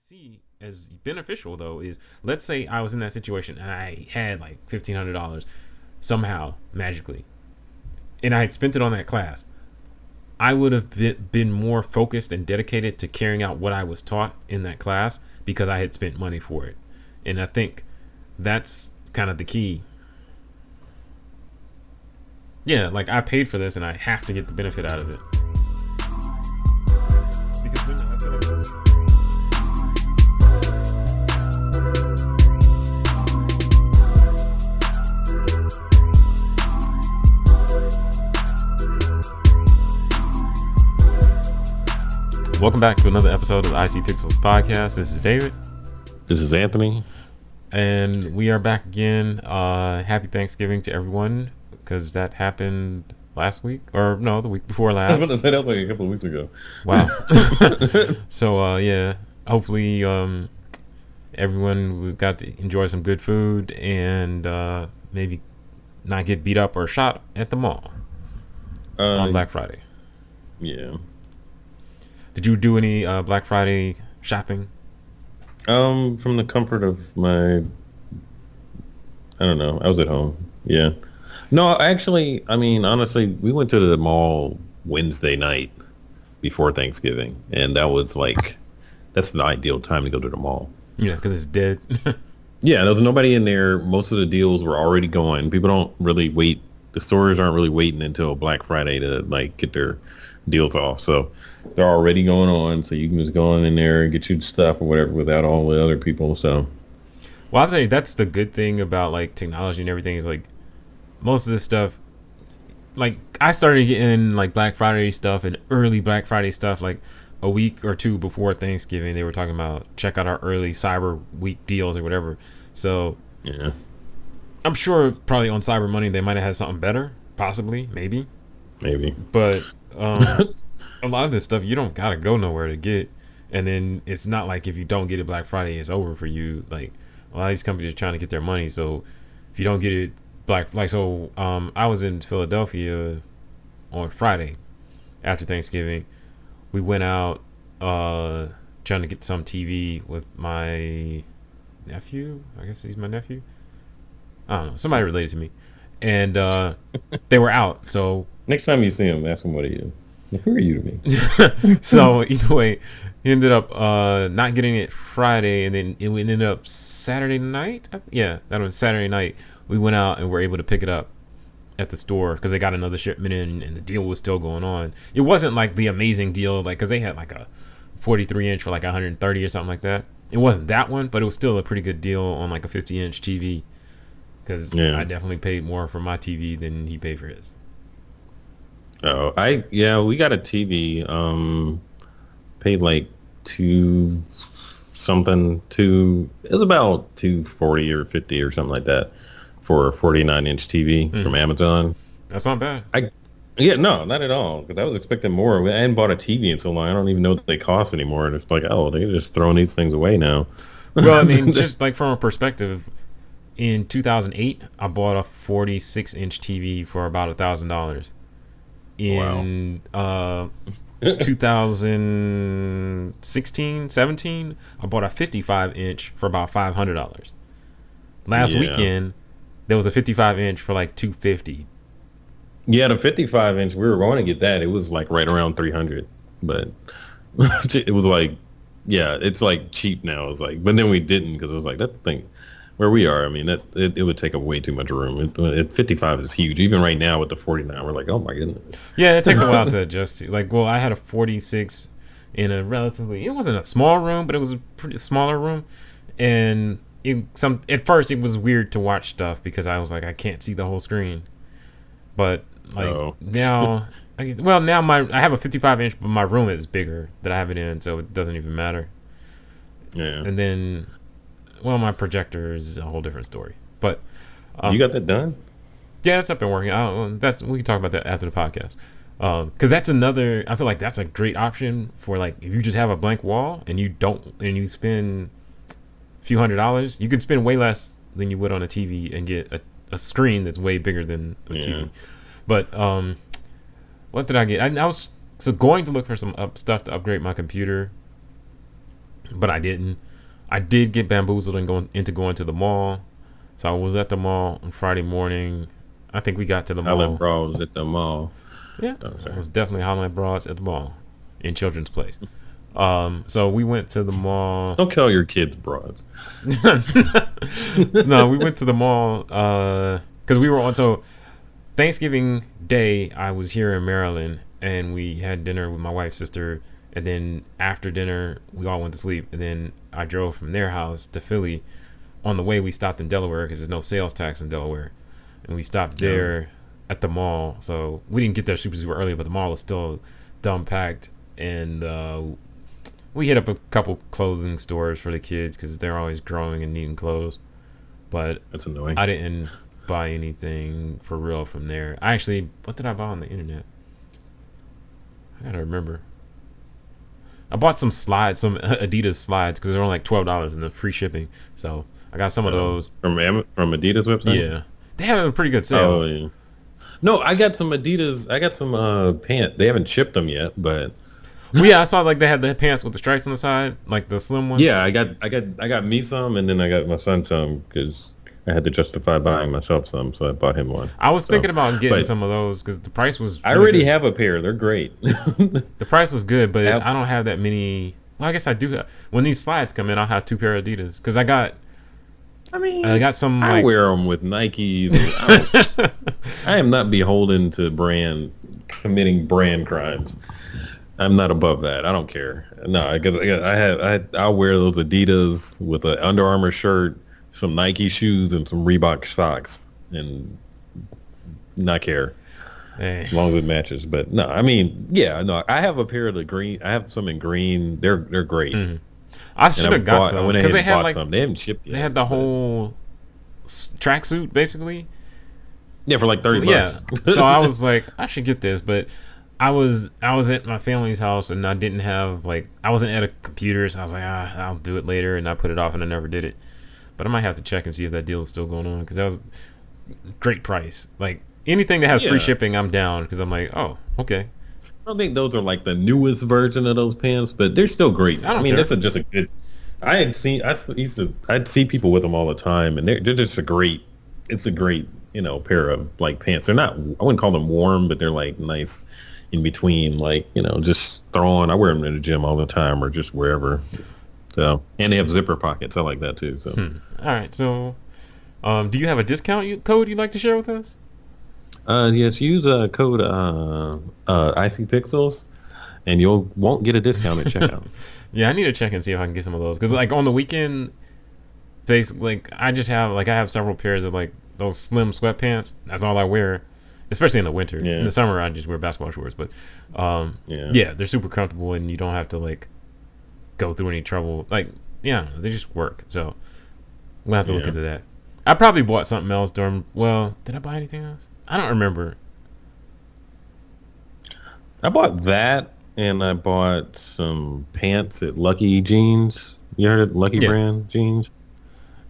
see as beneficial though is, let's say I was in that situation and I had like $1,500 somehow magically, and I had spent it on that class. I would have been more focused and dedicated to carrying out what I was taught in that class because I had spent money for it. And I think that's kind of the key. Yeah, like I paid for this and I have to get the benefit out of it. Because when I feel like welcome back to another episode of the IC Pixels podcast. This is David. This is Anthony. And we are back again. Happy Thanksgiving to everyone, because that happened last week. Or no, the week before last. I was about to say that was like a couple of weeks ago. Wow. So, yeah, hopefully everyone got to enjoy some good food and maybe not get beat up or shot at the mall on Black Friday. Yeah. Did you do any Black Friday shopping? From the comfort of my, I don't know, I was at home. Yeah. No, actually, I mean, honestly, we went to the mall Wednesday night before Thanksgiving, and that was like, that's the ideal time to go to the mall. Yeah, because it's dead. Yeah, there was nobody in there. Most of the deals were already going. People don't really wait. The stores aren't really waiting until Black Friday to like get their deals off. So they're already going on. So you can just go in there and get your stuff or whatever without all the other people. So, well, I think that's the good thing about like technology and everything is like most of this stuff. Like I started getting like Black Friday stuff and early Black Friday stuff like a week or two before Thanksgiving. They were talking about check out our early Cyber Week deals or whatever. So yeah. I'm sure probably on Cyber Money they might have had something better, possibly, maybe. But a lot of this stuff you don't gotta go nowhere to get, and then it's not like if you don't get it Black Friday, it's over for you. Like a lot of these companies are trying to get their money, so if you don't get it I was in Philadelphia on Friday after Thanksgiving. We went out trying to get some TV with my nephew. I guess he's my nephew. I don't know, somebody related to me, and they were out. So next time you see him, ask him what he is. Who are you to me? So either way, he ended up not getting it Friday, and then it ended up Saturday night. Yeah, that was Saturday night. We went out and were able to pick it up at the store because they got another shipment in, and the deal was still going on. It wasn't like the amazing deal, like because they had like a 43 inch for like 130 or something like that. It wasn't that one, but it was still a pretty good deal on like a 50 inch TV. Because I definitely paid more for my TV than he paid for his. Oh, we got a TV. Paid like it was about 240 or 50 or something like that for a 49 inch TV from Amazon. That's not bad. No, not at all. Because I was expecting more. I hadn't bought a TV in so long. I don't even know what they cost anymore. And it's like, oh, they're just throwing these things away now. Well, I mean, just like from a perspective. In 2008, I bought a 46 inch TV for about $1,000. In 2016, 17, I bought a 55 inch for about $500. Last weekend, there was a 55 inch for like $250. Yeah, the 55 inch, we were going to get that. It was like right around $300, but it was like, yeah, it's like cheap now. It's like, but then we didn't because it was like that thing. Where we are, I mean, it would take up way too much room. 55 is huge. Even right now with the 49, we're like, oh my goodness. Yeah, it takes a while to adjust to. Like, well, I had a 46 in a it wasn't a small room, but it was a pretty smaller room. And at first it was weird to watch stuff because I was like, I can't see the whole screen. But like now, I have a 55 inch, but my room is bigger that I have it in, so it doesn't even matter. Yeah. And then. Well, my projector is a whole different story. But you got that done? Yeah, that's up and working. We can talk about that after the podcast. Because that's another. I feel like that's a great option for like if you just have a blank wall and you spend a few $100s, you could spend way less than you would on a TV and get a screen that's way bigger than a TV. But what did I get? I was going to look for some stuff to upgrade my computer. but I didn't. I did get bamboozled and going to the mall. So I was at the mall on Friday morning. I think we got to the Highland mall. Bros at the mall. Yeah, Oh, I sorry. was definitely Highland Broads at the mall in Children's Place. So we went to the mall. Don't call your kids broads. No, we went to the mall because we were on. So Thanksgiving Day, I was here in Maryland, and we had dinner with my wife's sister. And then after dinner, we all went to sleep. And then I drove from their house to Philly. On the way, we stopped in Delaware because there's no sales tax in Delaware, and we stopped No. there at the mall. So we didn't get there super early, but the mall was still dumb packed. And we hit up a couple clothing stores for the kids because they're always growing and needing clothes. But That's annoying. I didn't buy anything for real from there. I actually, what did I buy on the internet? I gotta remember. I bought some slides, some Adidas slides, because they're only like $12 and the free shipping. So I got some of those. From Adidas website. Yeah, they had a pretty good Oh sale. yeah. No, I got some Adidas. I got some pants. They haven't shipped them yet, but Well, yeah, I saw like they had the pants with the stripes on the side, like the slim ones. yeah, I got me some, and then I got my son some because I had to justify buying myself some, so I bought him one. I was So, thinking about getting but some of those because the price was. I Really already good. have a pair. They're great. The price was good, but Have- I don't have that many. Well, I guess I do have. When these slides come in, I'll have two pair of Adidas because I mean, I got some I like. wear them with Nikes. I am not beholden to committing brand crimes. I'm not above that. I don't care. No, because I'll wear those Adidas with an Under Armour shirt, some Nike shoes, and some Reebok socks, and not care Hey. as long as it matches. But no, I mean, yeah, no, I have a pair of the green. I have some in green. They're great. Mhm. I should And have got I some went because ahead they and had bought like some. They haven't shipped yet. they had the but- whole tracksuit basically. yeah, for like $30. Yeah. So I was like, I should get this, but I was at my family's house and I didn't have like I wasn't at a computer, so I was like, I'll do it later, and I put it off and I never did it. But I might have to check and see if that deal is still going on because that was great price. Like anything that has free Yeah. shipping, I'm down because I'm like, oh, okay. I don't think those are like the newest version of those pants, but they're still great. I don't I mean, care. this is just a good. I'd see people with them all the time, and they're just a great. It's a great pair of like pants. They're not. I wouldn't call them warm, but they're like nice in between. Like just throw on. I wear them in the gym all the time or just wherever. So and they have zipper pockets. I like that too. So All right. So, do you have a discount code you'd like to share with us? yes, use code IC Pixels, and you won't get a discount at checkout. Yeah, I need to check and see if I can get some of those because like on the weekend, basically, like I have several pairs of like those slim sweatpants. That's all I wear, especially in the winter. Yeah. In the summer, I just wear basketball shorts. But Yeah. yeah, they're super comfortable and you don't have to like go through any trouble. Like, yeah, they just work. So we'll have to look Yeah. into that. I probably bought something else during. Well, did I buy anything else? I don't remember. I bought that, and I bought some pants at Lucky Jeans. You heard of Lucky Yeah. brand jeans?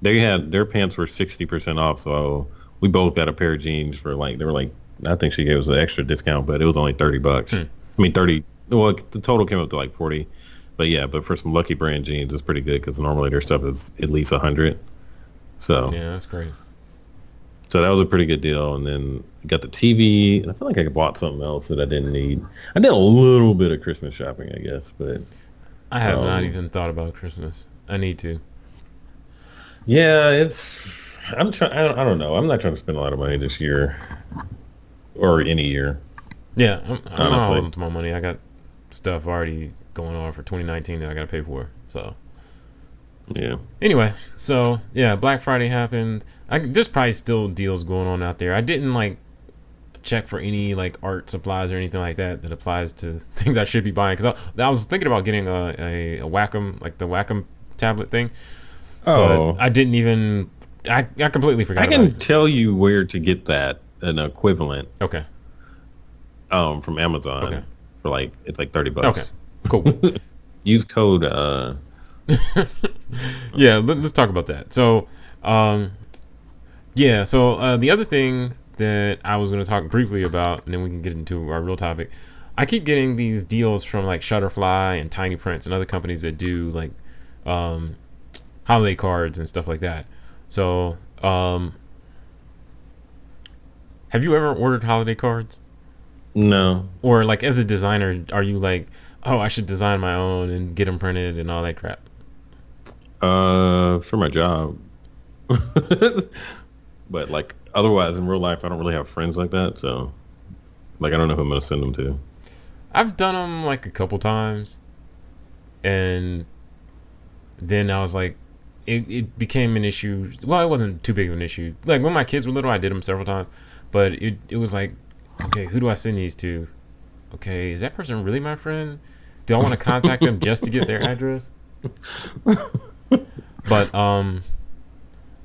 Their pants were 60% off, so we both got a pair of jeans for like they were like I think she gave us an extra discount, but it was only $30. I mean 30. Well, the total came up to like 40. But yeah, but for some Lucky brand jeans, it's pretty good because normally their stuff is at least 100. So Yeah, that's great. So that was a pretty good deal. And then I got the TV, and I feel like I bought something else that I didn't need. I did a little bit of Christmas shopping, I guess, but I have not Um, even thought about Christmas. I need to. yeah, I'm trying. I don't know. I'm not trying to spend a lot of money this year or any year. Yeah, I'm not Honestly. holding to my money. I got stuff already going on for 2019 that I got to pay for. So Yeah. anyway, so yeah, Black Friday happened. There's probably still deals going on out there. I didn't like check for any like art supplies or anything like that that applies to things I should be buying because I was thinking about getting a Wacom, like the Wacom tablet thing. Oh, But I didn't even. I completely forgot. I about can it. tell you where to get that an equivalent Okay. from Amazon Okay. for like it's like $30. Okay. Cool. Use code Yeah, let's talk about that. So, yeah. So the other thing that I was going to talk briefly about, and then we can get into our real topic. I keep getting these deals from like Shutterfly and Tiny Prints and other companies that do like um, holiday cards and stuff like that. So, have you ever ordered holiday cards? No. Or like as a designer, are you like, oh, I should design my own and get them printed and all that crap? For my job. But like otherwise in real life, I don't really have friends like that. So like I don't know who I'm gonna send them to. I've done them like a couple times, and then I was like, it became an issue. Well, it wasn't too big of an issue. Like when my kids were little, I did them several times, but it was like, okay, who do I send these to? Okay, is that person really my friend? Do I want to contact them just to get their address? But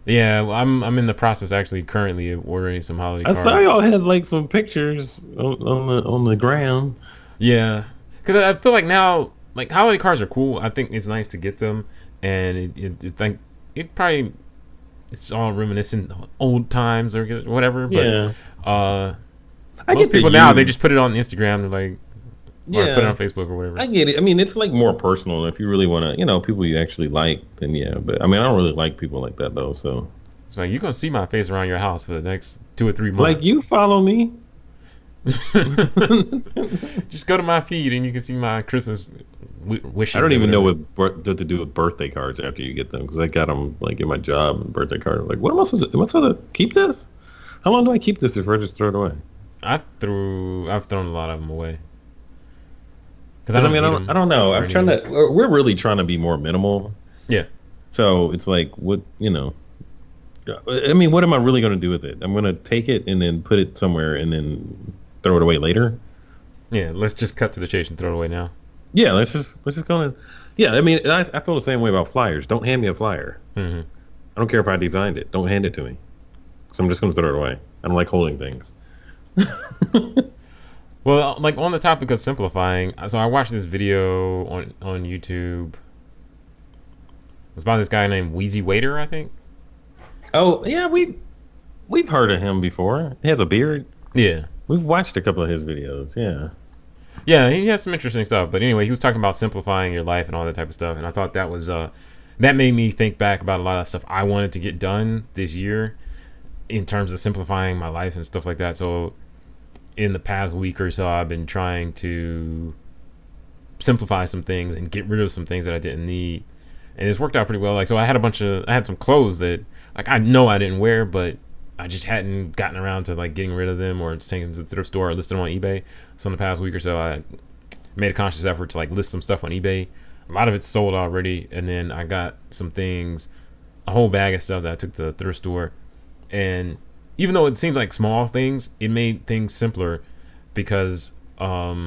yeah, well, I'm in the process actually currently of ordering some holiday I saw cards. y'all had like some pictures on the ground. Yeah, because I feel like now, like holiday cards are cool. I think it's nice to get them, and it think it probably it's all reminiscent of old times or whatever. But Yeah. uh, I most get the people now they just used. put it on Instagram, like or put it Yeah. on Facebook or whatever. I get it. I mean, it's like more personal. If you really want to, people you actually like, then yeah. But I mean, I don't really like people like that though. So, So you're gonna see my face around your house for the next 2 or 3 like, months. you follow me. Just go to my feed and you can see my Christmas wishes. I don't Or even know whatever. what to do with birthday cards after you get them because I got them like in my job and birthday card. Like, what am I supposed to? Am I supposed to keep this? How long do I keep this if I just throw it away? I've thrown a lot of them away because I Because I don't mean, need I them don't know. for I'm trying anything. to. We're really trying to be more minimal. Yeah, So it's like, what. I mean, what am I really going to do with it? I'm going to take it and then put it somewhere and then throw it away later. yeah. Let's just cut to the chase and throw it away now. Yeah, let's just go. Yeah, I mean, I feel the same way about flyers. Don't hand me a flyer. Hmm. I don't care if I designed it. Don't hand it to me. Because I'm just going to throw it away. I don't like holding things. Well, like on the topic of simplifying, so I watched this video on YouTube. It's about this guy named Wheezy Waiter, I think. Oh yeah, we've heard of him before. He has a beard. Yeah, We've watched a couple of his videos. Yeah. yeah. He has some interesting stuff. But anyway, he was talking about simplifying your life and all that type of stuff, and I thought that made me think back about a lot of stuff I wanted to get done this year in terms of simplifying my life and stuff like that. So in the past week or so, I've been trying to simplify some things and get rid of some things that I didn't need, and it's worked out pretty well. Like, so I had some clothes that like I know I didn't wear, but I just hadn't gotten around to like getting rid of them or just taking them to the thrift store or listing them on eBay. So in the past week or so, I made a conscious effort to like list some stuff on eBay. A lot of it's sold already, and then I got some things, a whole bag of stuff that I took to the thrift store. And even though it seems like small things, it made things simpler because I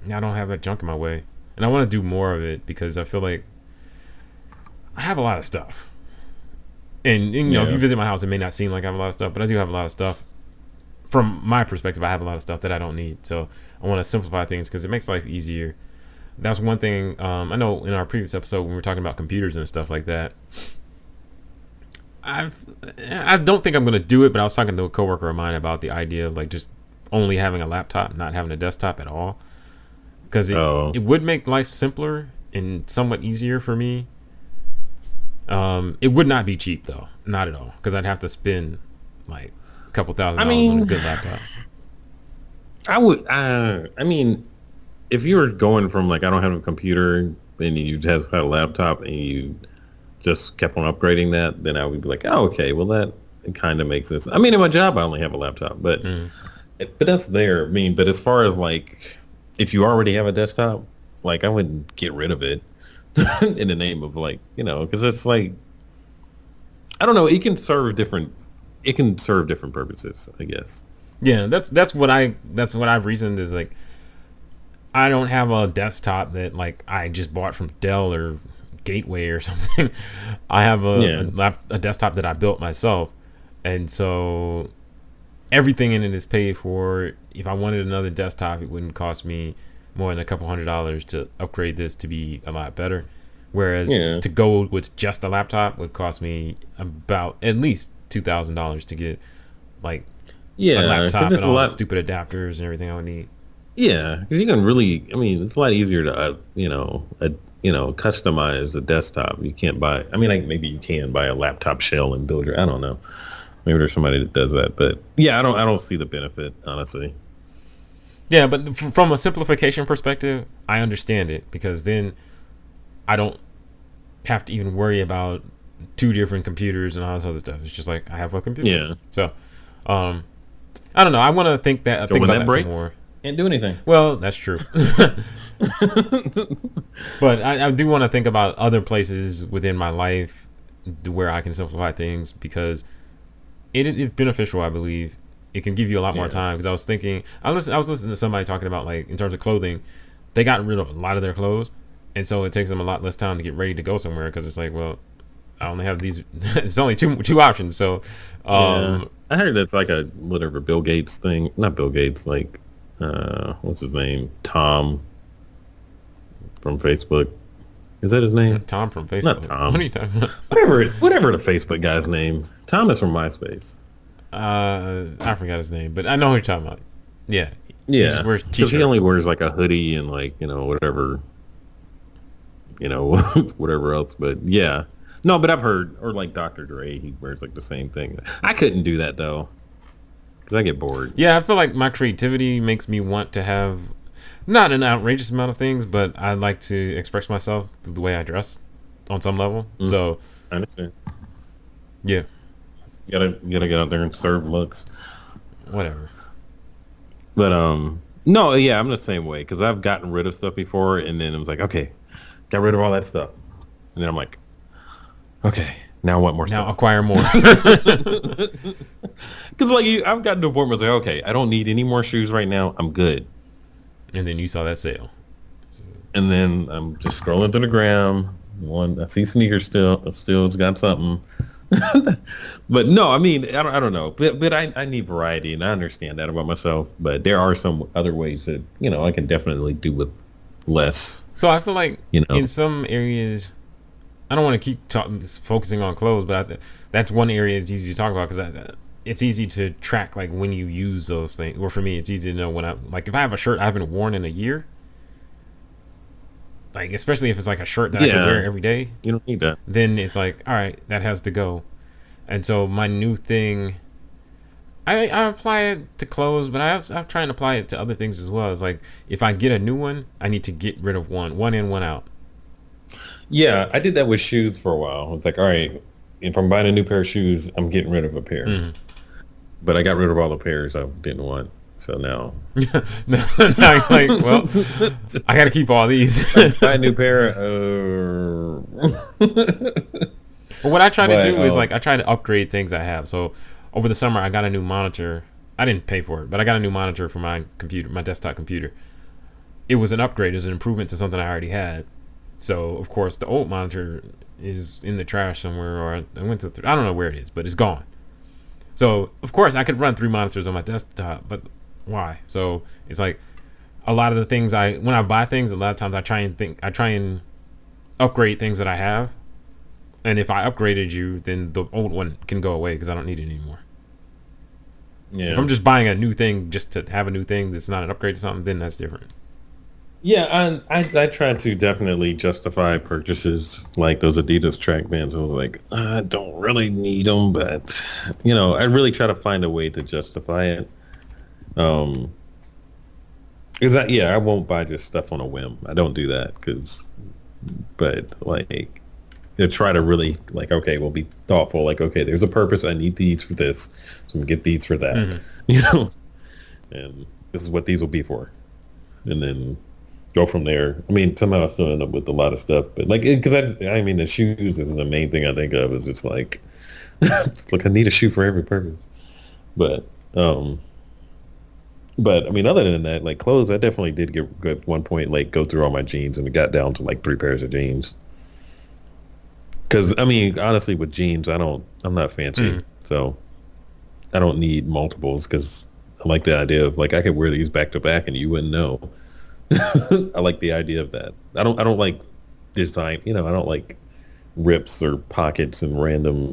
don't have that junk in my way, and I want to do more of it because I feel like I have a lot of stuff. And you know, if you Yeah. visit my house, it may not seem like I have a lot of stuff, but I do have a lot of stuff. From my perspective, I have a lot of stuff that I don't need. So I want to simplify things because it makes life easier. That's one thing. I know in our previous episode when we were talking about computers and stuff like that, I've I don't think I'm gonna do it, but I was talking to a coworker of mine about the idea of like just only having a laptop, not having a desktop at all, because Oh. it would make life simpler and somewhat easier for me. It would not be cheap though, not at all, because I'd have to spend like a couple thousand I dollars on a mean, good laptop. I would. I mean, if you were going from like I don't have a computer and you just had a laptop and you just kept on upgrading that, then I would be like, oh, okay, well that kind of makes sense. I mean, in my job, I only have a laptop, but Mm. but that's there. I mean, but as far as like, if you already have a desktop, like I wouldn't get rid of it in the name of like, because it's like, I don't know. It can serve different purposes, I guess. Yeah, that's what I've reasoned is like I don't have a desktop that like I just bought from Dell or Gateway or something. I have Yeah. a desktop that I built myself, and so everything in it is paid for. If I wanted another desktop, it wouldn't cost me more than a couple $100s to upgrade this to be a lot better. Whereas Yeah. to go with just a laptop would cost me about at least $2,000 to get like a Yeah, because laptop it's and a all the lot. stupid adapters and everything I would need. Yeah, because you can really. I mean, it's a lot easier to, customize the desktop. You can't buy. I mean, like maybe you can buy a laptop shell and build your. I don't know. Maybe there's somebody that does that, but yeah, I don't see the benefit honestly. Yeah, but from a simplification perspective, I understand it because then I don't have to even worry about two different computers and all this other stuff. It's just like I have a computer. Yeah. So, um, I don't know. I want to So think when about that that some breaks, more. can't do anything. Well, that's true. But I do want to think about other places within my life where I can simplify things because it's beneficial. I believe it can give you a lot more Yeah. time. Because I was listening to somebody talking about like in terms of clothing, they got rid of a lot of their clothes, and so it takes them a lot less time to get ready to go somewhere because it's like, well, I only have these. It's only two options. So, Yeah. um, I heard that's like a whatever Bill Gates thing. Not Bill Gates, like what's his name? Tom from Facebook. Is that his name? Tom from Not Facebook. What are Tom. you talking about? Whatever the Facebook guy's name. Tom is from MySpace. I forgot his name, but I know who you're talking about. Yeah, he just Yeah. wears Because he only t-shirts. wears like a hoodie and like, whatever, whatever else. But yeah. No, but I've heard, or like Dr. Dre, he wears like the same thing. I couldn't do that though, because I get bored. Yeah, I feel like my creativity makes me want to have not an outrageous amount of things, but I like to express myself through the way I dress on some level. Mm, So I understand. yeah, You gotta get out there and serve looks. whatever. But no, yeah, I'm the same way because I've gotten rid of stuff before, and then it was like, okay, got rid of all that stuff, and then I'm like, okay, now I want more Now stuff. acquire more. Because like I've gotten to a point where it's like, okay, I don't need any more shoes right now. I'm good. And then you saw that sale. And then I'm just scrolling through the gram. One, I see sneakers still it's got something. But no, I mean, I don't know. But I need variety, and I understand that about myself. But there are some other ways that I can definitely do with less. So I feel like You know. in some areas, I don't want to keep focusing on clothes, but that's one area it's easy to talk about because it's easy to track like when you use those things. Or for me, it's easy to know when if I have a shirt I haven't worn in a year, like especially if it's like a shirt that I could wear Yeah, every day, you don't need that. then it's like, all right, that has to go. And so my new thing, I apply it to clothes, but I try and apply it to other things as well. It's like if I get a new one, I need to get rid of one in, one out. Yeah, I did that with shoes for a while. It's like, all right, if I'm buying a new pair of shoes, I'm getting rid of a pair. Mhm. But I got rid of all the pairs I didn't want. So now Now you're like, well, I got to keep all these. buy a new pair. But what I try to But do is like I try to upgrade things I have. So over the summer, I got a new monitor. I didn't pay for it, but I got a new monitor for my computer, my desktop computer. It was an upgrade. It was an improvement to something I already had. So of course, the old monitor is in the trash somewhere, or I went to. I don't know where it is, but it's gone. So of course, I could run three monitors on my desktop, but why? So it's like a lot of the things when I buy things, a lot of times I try and upgrade things that I have. And if I upgraded you, then the old one can go away because I don't need it anymore. If yeah. I'm just buying a new thing just to have a new thing that's not an upgrade to something, then that's different. Yeah, I try to definitely justify purchases like those Adidas track bands. I was like, I don't really need them, but I really try to find a way to justify it. Um, because I won't buy just stuff on a whim. I don't do that but like, I try to really like, okay, we'll be thoughtful. Like, okay, there's a purpose. I need these for this, so I'm gonna get these for that. Hmm. You know, and this is what these will be for, and then go from there. I mean, somehow I still end up with a lot of stuff, but like, because I mean, the shoes is the main thing I think of. Is just like, look, I need a shoe for every purpose. But, but I mean, other than that, like clothes, I definitely did get at one point like go through all my jeans, and it got down to like 3 pairs of jeans. Because I mean, honestly, with jeans, I'm not fancy, Hmm. so I don't need multiples because I like the idea of like I could wear these back to back and you wouldn't know. I like the idea of that. I don't like design. I don't like rips or pockets and random,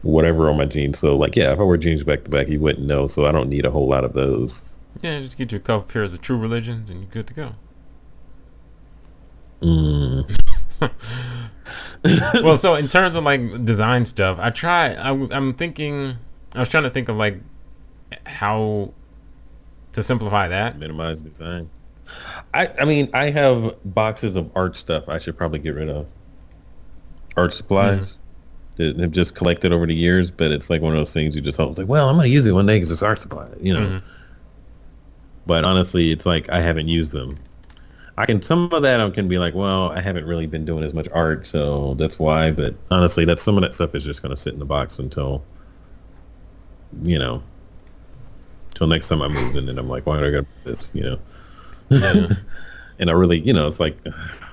whatever on my jeans. So like, yeah, if I wear jeans back to back, you wouldn't know. So I don't need a whole lot of those. Yeah, just get you a couple pairs of True Religions and you're good to go. Mm. Well, so in terms of like design stuff, I'm thinking. I was trying to think of like how to simplify that. Minimize design. I mean, I have boxes of art stuff I should probably get rid of. Art Mm-hmm. supplies that have just collected over the years, but it's like one of those things you just hope, it's like, well, I'm going to use it one day because it's art supply, you know. Mm-hmm. But honestly, it's like I haven't used them. I can some of that I can be like, well, I haven't really been doing as much art, so that's why. But honestly, that's some of that stuff is just going to sit in the box until you know, till next time I move, and then I'm like, why do I got this, you know? Yeah. And I really, you know, it's like,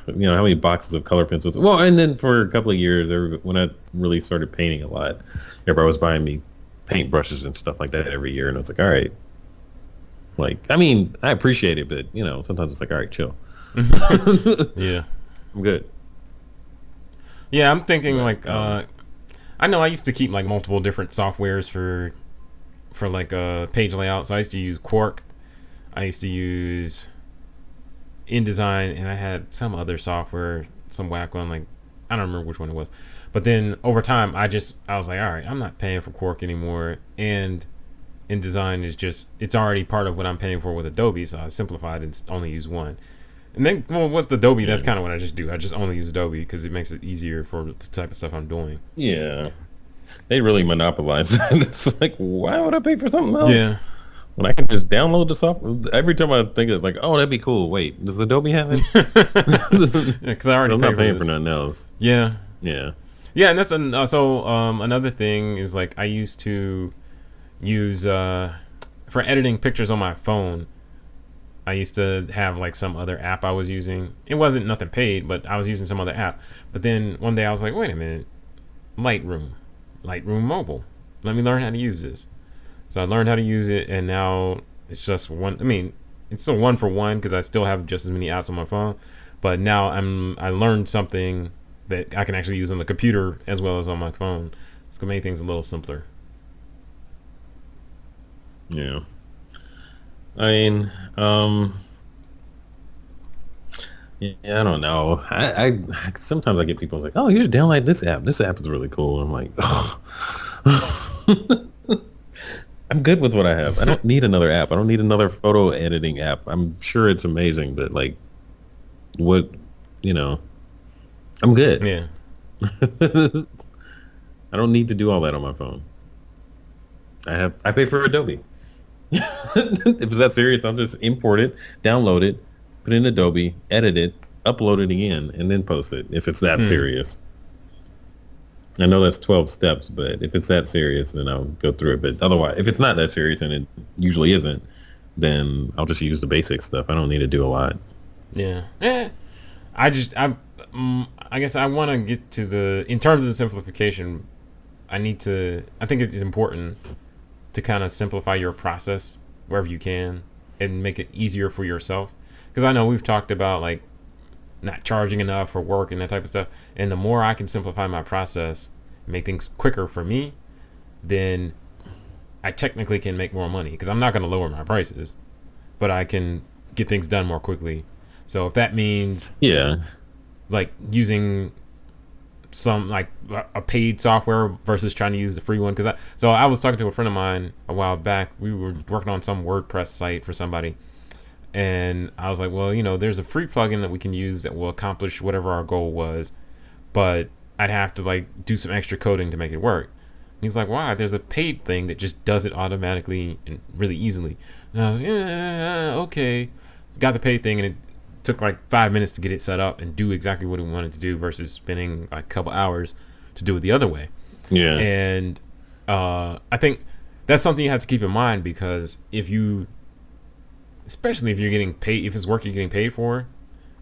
how many boxes of color pencils? Well, and then for a couple of years, when I really started painting a lot, everybody was buying me paint brushes and stuff like that every year, and I was like, all right, like, I mean, I appreciate it, but sometimes it's like, all right, chill. Yeah. I'm good. Yeah, I'm thinking But like I know I used to keep like multiple different softwares for like page layouts. I used to use Quark. I used to use InDesign, and I had some other software, some whack one. Like I don't remember which one it was. But then over time, I was like, all right, I'm not paying for Quark anymore, and InDesign is just it's already part of what I'm paying for with Adobe, so I simplified and only use one. And then, well, with Adobe, yeah, that's kind of what I just do. I just only use Adobe because it makes it easier for the type of stuff I'm doing. yeah, they really monopolize that. It's like, why would I pay for something else Yeah, when I can just download the software? Every time I think of like, oh, that'd be cool. Wait, does Adobe have it? because I already I'm pay not for paying for this. nothing else. Yeah, Yeah. yeah, and that's another thing is like I used to use for editing pictures on my phone. I used to have like some other app I was using. It wasn't nothing paid, but I was using some other app. But then one day I was like, wait a minute, Lightroom, Lightroom Mobile. Let me learn how to use this. So I learned how to use it, and now it's just one. I mean, it's still one for one because I still have just as many apps on my phone. But now I learned something that I can actually use on the computer as well as on my phone. It's gonna make things a little simpler. Yeah. I mean, yeah, I don't know. I sometimes I get people like, oh, you should download this app. This app is really cool. I'm like, oh. I'm good with what I have. I don't need another app. I don't need another photo editing app. I'm sure it's amazing, but like, what, you know, I'm good. Yeah. I don't need to do all that on my phone. I pay for Adobe. If it's that serious, I'll just import it, download it, put it in Adobe, edit it, upload it again, and then post it. If it's that Hmm. serious. I know that's 12 steps, but if it's that serious, then I'll go through it. But otherwise, if it's not that serious, and it usually isn't, then I'll just use the basic stuff. I don't need to do a lot. Yeah. I just I guess I want to get to the in terms of the simplification. I think it is important to kind of simplify your process wherever you can and make it easier for yourself. Because I know we've talked about like not charging enough for work and that type of stuff. And the more I can simplify my process, make things quicker for me, then I technically can make more money because I'm not going to lower my prices, but I can get things done more quickly. So if that means Yeah. like using some like a paid software versus trying to use the free one so I was talking to a friend of mine a while back. We were working on some WordPress site for somebody, and I was like, well, there's a free plugin that we can use that will accomplish whatever our goal was, but I'd have to like do some extra coding to make it work. And he was like, why? There's a paid thing that just does it automatically and really easily. And I was like, yeah, okay. It's got the paid thing, and it took like 5 minutes to get it set up and do exactly what he wanted to do versus spending like a couple hours to do it the other way. Yeah. And I think that's something you have to keep in mind because especially if you're getting paid, if it's work you're getting paid for,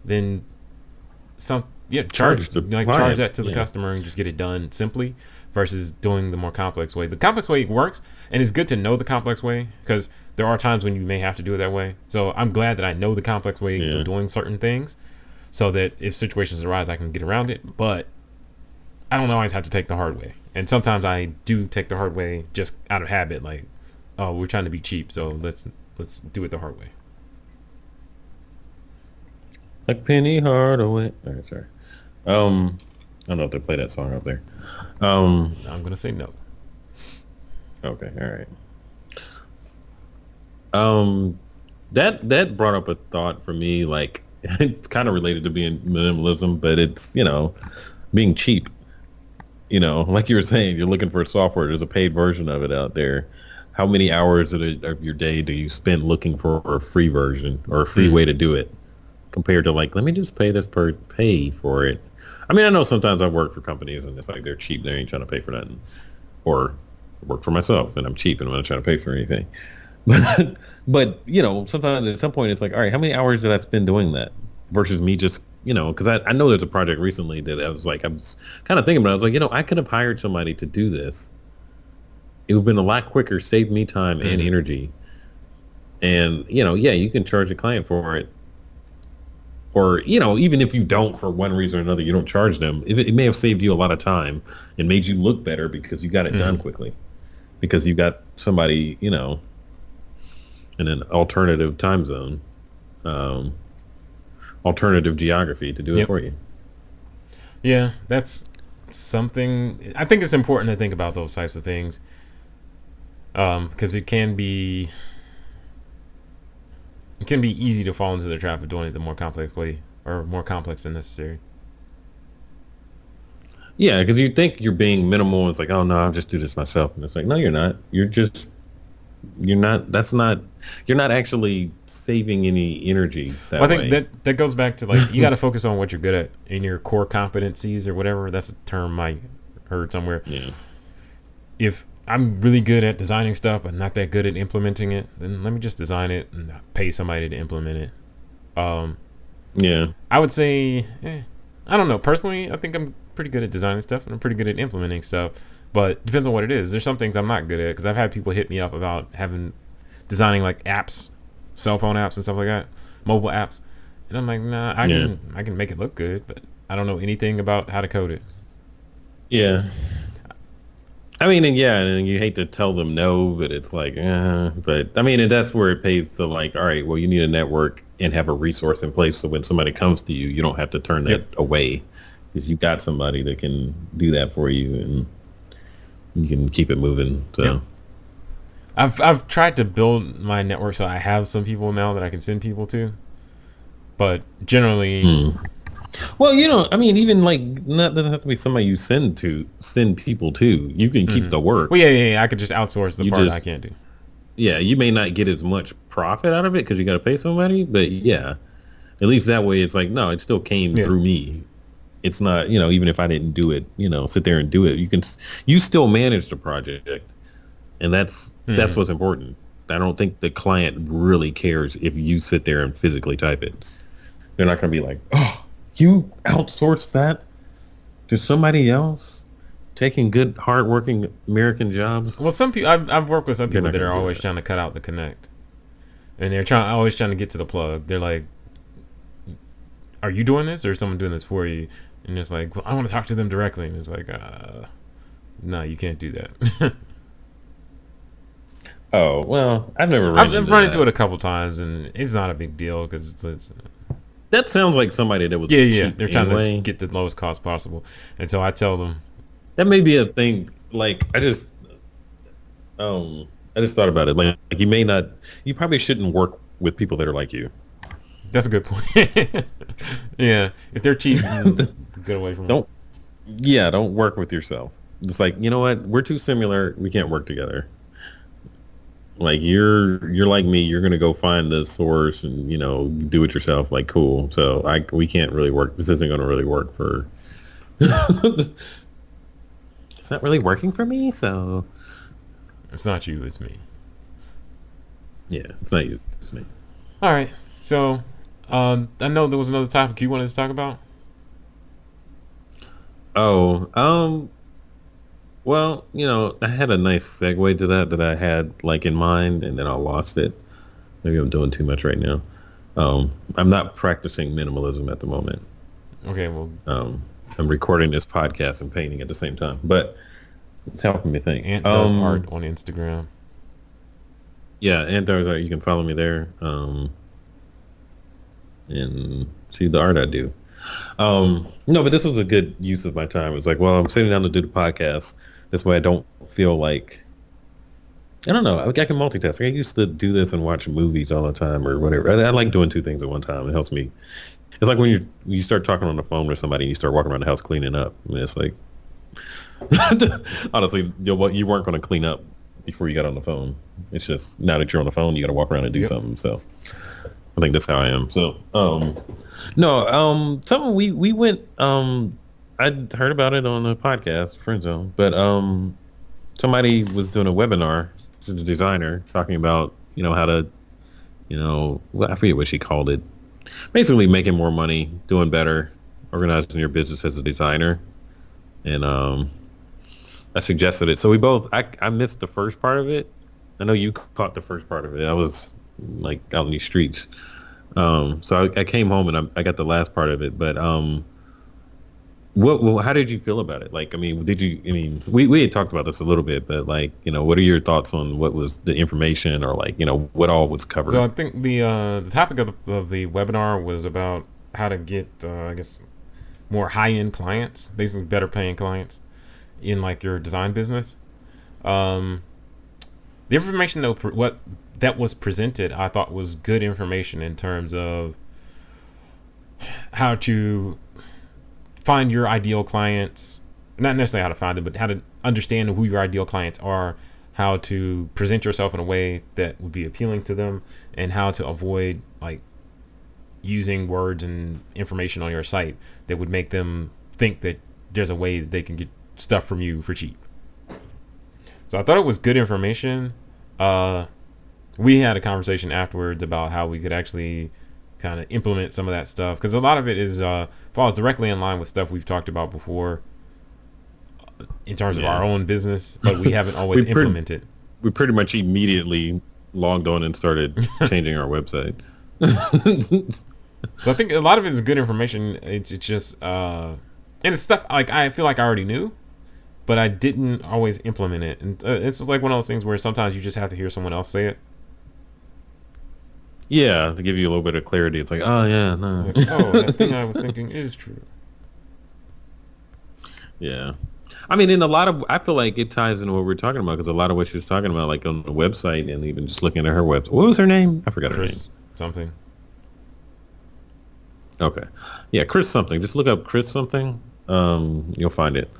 then Charge the charge client. that to the Yeah. customer and just get it done simply versus doing the more complex way. The complex way works, and it's good to know the complex way because there are times when you may have to do it that way. So I'm glad that I know the complex way Yeah. of doing certain things so that if situations arise, I can get around it. But I don't always have to take the hard way. And sometimes I do take the hard way just out of habit. Like, oh, we're trying to be cheap, so let's do it the hard way. Like Penny Hardaway. All right, sorry. I don't know if they play that song out there. I'm gonna say no. Okay, all right. Um, that brought up a thought for me. Like it's kind of related to being minimalism, but it's being cheap. Like you were saying, you're looking for software. There's a paid version of it out there. How many hours of your day do you spend looking for a free version or a free way to do it, compared to like, let me just pay for it. I mean, I know sometimes I work for companies and it's like they're cheap. They ain't trying to pay for nothing. Or work for myself and I'm cheap and I'm not trying to pay for anything. But sometimes at some point it's like, all right, how many hours did I spend doing that versus me just, because I know there's a project recently that I was kind of thinking about it. I was like, I could have hired somebody to do this. It would have been a lot quicker, saved me time and energy. And, yeah, you can charge a client for it. Or, even if you don't, for one reason or another, you don't charge them. It may have saved you a lot of time and made you look better because you got it done quickly. Because you got somebody, in an alternative time zone, alternative geography to do it for you. Yeah, that's something. I think it's important to think about those types of things, because it can be easy to fall into the trap of doing it the more complex way or more complex than necessary. Yeah, because you think you're being minimal. And it's like, oh no, I'll just do this myself, and it's like, no, you're not. You're not. That's not. You're not actually saving any energy that Well, I way. think that goes back to like you got to focus on what you're good at in your core competencies or whatever. That's a term I heard somewhere. Yeah. If I'm really good at designing stuff but not that good at implementing it, then let me just design it and pay somebody to implement it. Yeah. I would say, I don't know. Personally, I think I'm pretty good at designing stuff and I'm pretty good at implementing stuff. But it depends on what it is. There's some things I'm not good at because I've had people hit me up about designing like apps, cell phone apps and stuff like that, mobile apps, and I'm like, nah, I can make it look good, but I don't know anything about how to code it. Yeah. I mean, and you hate to tell them no, but it's like, but I mean, and that's where it pays to like, all right, well, you need a network and have a resource in place so when somebody comes to you, you don't have to turn that away because you got somebody that can do that for you and you can keep it moving. So. Yep. I've tried to build my network so I have some people now that I can send people to, but generally, Well, I mean, even like, not doesn't have to be somebody you send people to. You can keep the work. Well, yeah. I could just outsource the part I can't do. Yeah, you may not get as much profit out of it because you got to pay somebody, but yeah, at least that way it's like, no, it still came through me. It's not, even if I didn't do it, sit there and do it. You still manage the project, and that's what's important. I don't think the client really cares if you sit there and physically type it. They're not going to be like, oh, you outsourced that to somebody else taking good, hardworking American jobs. Well, some people I've worked with some people that are always trying to cut out the connect, and they're always trying to get to the plug. They're like, "Are you doing this, or is someone doing this for you?" And it's like, well, "I want to talk to them directly," and it's like, "No, you can't do that." Oh well, I've run into it a couple times, and it's not a big deal because it's that sounds like somebody that was they're trying to get the lowest cost possible, and so I tell them that may be a thing. Like I just thought about it. Like you probably shouldn't work with people that are like you. That's a good point. Yeah, if they're cheap, get away from them. Don't work with yourself. Just like, you know what, we're too similar. We can't work together. Like you're like me. You're gonna go find the source and do it yourself. Like cool. So we can't really work. This isn't gonna really work for. It's not really working for me. So it's not you. It's me. Yeah, it's not you. It's me. All right. So I know there was another topic you wanted to talk about. Oh, well, I had a nice segue to that I had like in mind, and then I lost it. Maybe I'm doing too much right now. I'm not practicing minimalism at the moment. Okay, well, I'm recording this podcast and painting at the same time, but it's helping me think. Ant does art on Instagram. Yeah, Ant does art. You can follow me there. and see the art I do. No, but this was a good use of my time. It was like, well, I'm sitting down to do the podcast. This way I don't feel like, I don't know, I can multitask. I used to do this and watch movies all the time or whatever. I like doing two things at one time. It helps me. It's like when you start talking on the phone with somebody and you start walking around the house cleaning up. I mean, it's like, honestly, you weren't going to clean up before you got on the phone. It's just now that you're on the phone, you got to walk around and do something. So I think that's how I am. So, no, something we went, I'd heard about it on the podcast, Friend Zone, but somebody was doing a webinar, a designer, talking about, how to, well, I forget what she called it. Basically making more money, doing better, organizing your business as a designer. And I suggested it. So we both, I missed the first part of it. I know you caught the first part of it. I was like out in these streets. So I came home and I got the last part of it. But how did you feel about it? Like, I mean, we had talked about this a little bit, but like, what are your thoughts on what was the information or like, what all was covered? So I think the topic of the webinar was about how to get, I guess, more high-end clients, basically better paying clients in like your design business. The information though, what that was presented, I thought was good information in terms of how to find your ideal clients, not necessarily how to find them, but how to understand who your ideal clients are, how to present yourself in a way that would be appealing to them, and how to avoid like using words and information on your site that would make them think that there's a way that they can get stuff from you for cheap. So I thought it was good information. We had a conversation afterwards about how we could actually kind of implement some of that stuff, because a lot of it is falls directly in line with stuff we've talked about before in terms of our own business, but we haven't always implemented. We pretty much immediately logged on and started changing our website. So I think a lot of it is good information. It's just and it's stuff like I feel like I already knew, but I didn't always implement it. And it's just like one of those things where sometimes you just have to hear someone else say it. Yeah, to give you a little bit of clarity. It's like, oh yeah, no. Like, oh, that thing I was thinking is true. Yeah. I mean, I feel like it ties into what we're talking about, because a lot of what she was talking about, like on the website and even just looking at her website. What was her name? I forgot her name. Chris something. Okay. Yeah, Chris something. Just look up Chris something. You'll find it.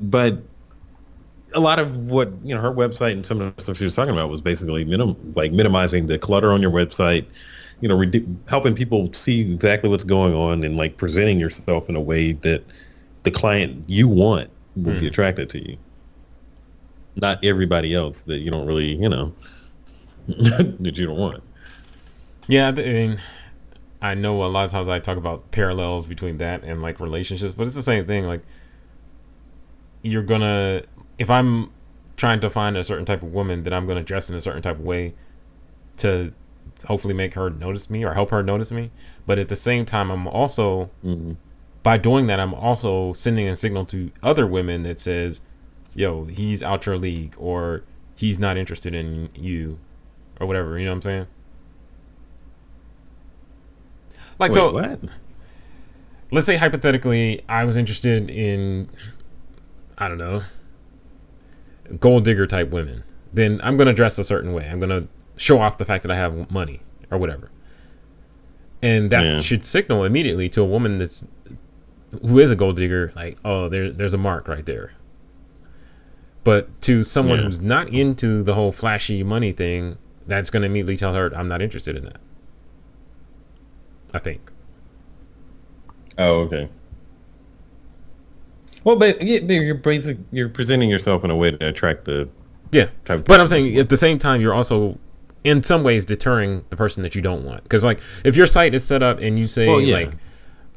But a lot of what, her website and some of the stuff she was talking about was basically minimizing the clutter on your website, helping people see exactly what's going on and like presenting yourself in a way that the client you want will be attracted to you. Not everybody else that you don't really, that you don't want. Yeah, I mean, I know a lot of times I talk about parallels between that and like relationships, but it's the same thing. Like, if I'm trying to find a certain type of woman, then I'm gonna dress in a certain type of way to hopefully make her notice me or help her notice me. But at the same time, I'm also by doing that, I'm also sending a signal to other women that says, yo, he's out your league, or he's not interested in you, or whatever. You know what I'm saying? Like, wait, so what? Let's say hypothetically I was interested in, I don't know, gold digger type women. Then I'm going to dress a certain way. I'm going to show off the fact that I have money or whatever. And that should signal immediately to a woman who is a gold digger, like, oh, there's a mark right there. But to someone who's not into the whole flashy money thing, that's going to immediately tell her, I'm not interested in that. I think. Oh, okay. Well, but you're presenting yourself in a way to attract the But I'm saying at the same time, you're also in some ways deterring the person that you don't want. Because like if your site is set up and you say like,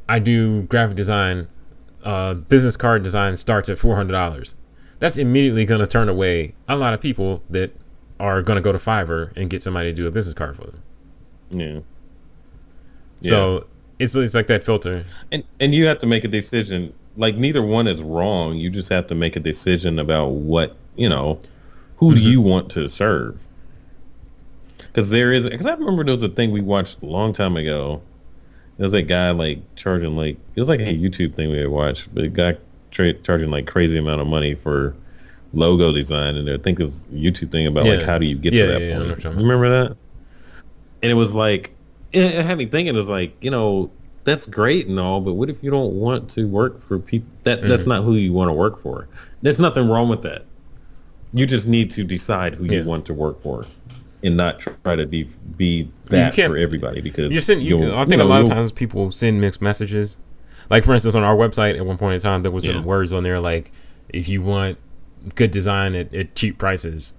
I do graphic design, business card design starts at $400, that's immediately going to turn away a lot of people that are going to go to Fiverr and get somebody to do a business card for them. Yeah. So it's like that filter. And you have to make a decision. Like, neither one is wrong. You just have to make a decision about what, who do you want to serve? because I remember there was a thing we watched a long time ago. There was a guy like charging like it was like a YouTube thing we had watched, but a guy charging like crazy amount of money for logo design, and I think it was a YouTube thing about like how do you get to that point? Remember that? And it was like it had me thinking. It was like that's great and all, but what if you don't want to work for people? That's not who you want to work for. There's nothing wrong with that. You just need to decide who you want to work for, and not try to be that for everybody. Because I think a lot of times people send mixed messages. Like for instance, on our website at one point in time, there was some words on there like, if you want good design at cheap prices.